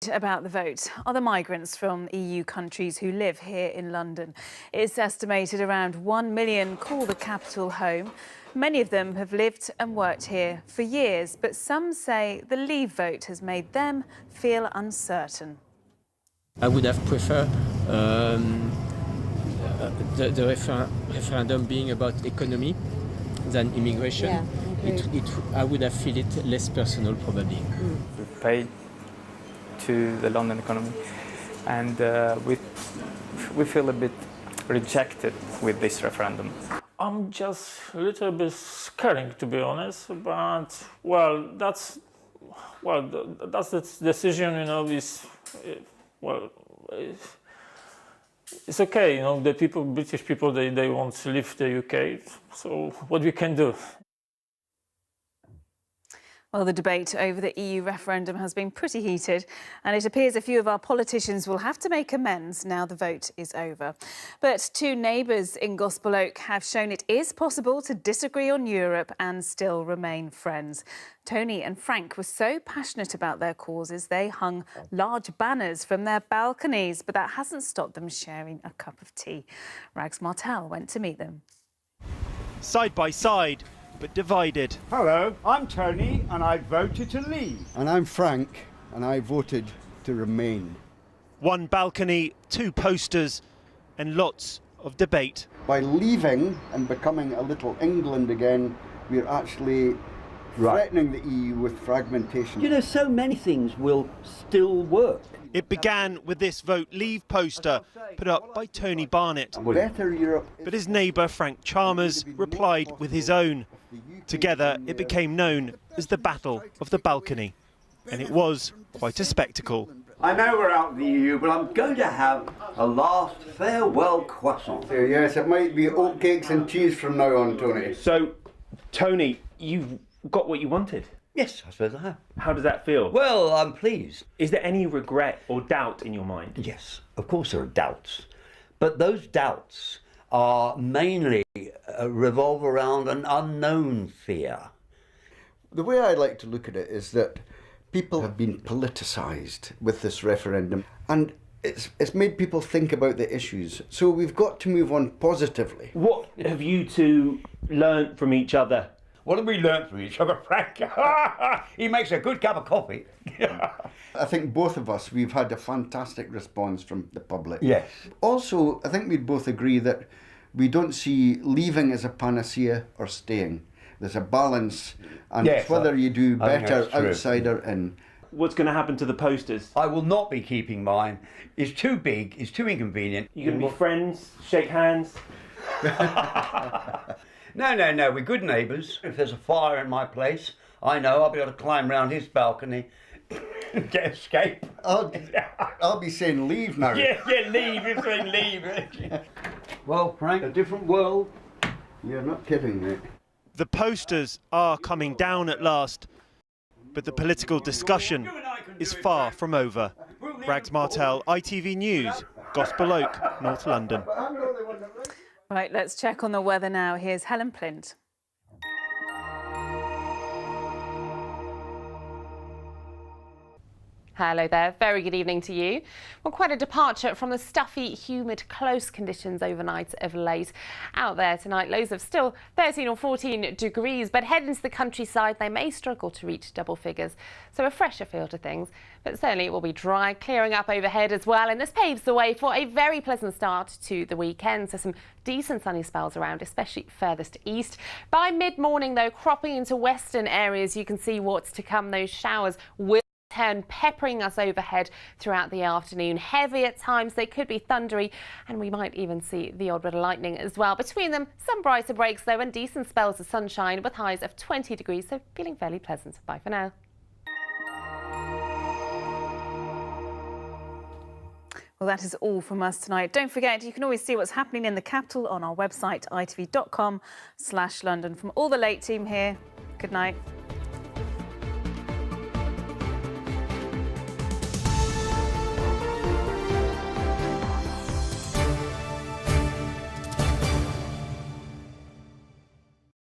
debate about the vote are the migrants from EU countries who live here in London. It's estimated around 1 million call the capital home. Many of them have lived and worked here for years, but some say the Leave vote has made them feel uncertain. I would have preferred the referendum being about economy than immigration. Yeah, I would have felt it less personal, probably. We've paid to the London economy, and we feel a bit rejected with this referendum. I'm just a little bit scared, to be honest, but that's the decision, it's okay, the people, British people, they want to leave the UK, so what we can do. Well, the debate over the EU referendum has been pretty heated, and it appears a few of our politicians will have to make amends now the vote is over. But two neighbours in Gospel Oak have shown it is possible to disagree on Europe and still remain friends. Tony and Frank were so passionate about their causes, they hung large banners from their balconies, but that hasn't stopped them sharing a cup of tea. Rags Martel went to meet them. Side by side, but divided. Hello, I'm Tony and I voted to leave. And I'm Frank and I voted to remain. One balcony, two posters and lots of debate. By leaving and becoming a little England again, we're actually threatening the EU with fragmentation. You know, so many things will still work. It began with this Vote Leave poster put up by Tony Barnett. Better Europe. But his neighbour Frank Chalmers replied with his own. Together it became known as the Battle of the Balcony. And it was quite a spectacle. I know we're out of the EU, but I'm going to have a last farewell croissant. Yes, it might be oatcakes and cheese from now on, Tony. So, Tony, you've got what you wanted. Yes, I suppose I have. How does that feel? Well, I'm pleased. Is there any regret or doubt in your mind? Yes, of course there are doubts. But those doubts are mainly revolve around an unknown fear. The way I like to look at it is that people have been politicised with this referendum, and it's made people think about the issues. So we've got to move on positively. What have you two learnt from each other? What have we learnt from each other, Frank? He makes a good cup of coffee. I think both of us, we've had a fantastic response from the public. Yes. Also, I think we'd both agree that we don't see leaving as a panacea or staying. There's a balance, and Yes, it's whether you do I think better that's true. outside or in. What's going to happen to the posters? I will not be keeping mine. It's too big, it's too inconvenient. You're going to be friends, shake hands? No, we're good neighbours. If there's a fire in my place, I know I'll be able to climb round his balcony and get escape. I'll be saying leave now. Yeah, leave, you're saying leave. Well, Frank, A different world. you're not kidding, mate. The posters are coming down at last, but the political discussion is far from over. Rags Martel, ITV News, Gospel Oak, North London. Right, let's check on the weather now. Here's Helen Plint. Hello there, very good evening to you. Well, quite a departure from the stuffy, humid, close conditions overnight of late. Out there tonight, lows of still 13 or 14 degrees, but head into the countryside, they may struggle to reach double figures. So a fresher feel to things, but certainly it will be dry, clearing up overhead as well. And this paves the way for a very pleasant start to the weekend. So some decent sunny spells around, especially furthest east. By mid-morning, though, cropping into western areas, you can see what's to come. Those showers will turn peppering us overhead throughout the afternoon. Heavy at times, they could be thundery, and we might even see the odd bit of lightning as well. Between them, some brighter breaks though, and decent spells of sunshine with highs of 20 degrees, so feeling fairly pleasant. Bye for now. Well, that is all from us tonight. Don't forget, you can always see what's happening in the capital on our website, itv.com/London. From all the late team here, good night.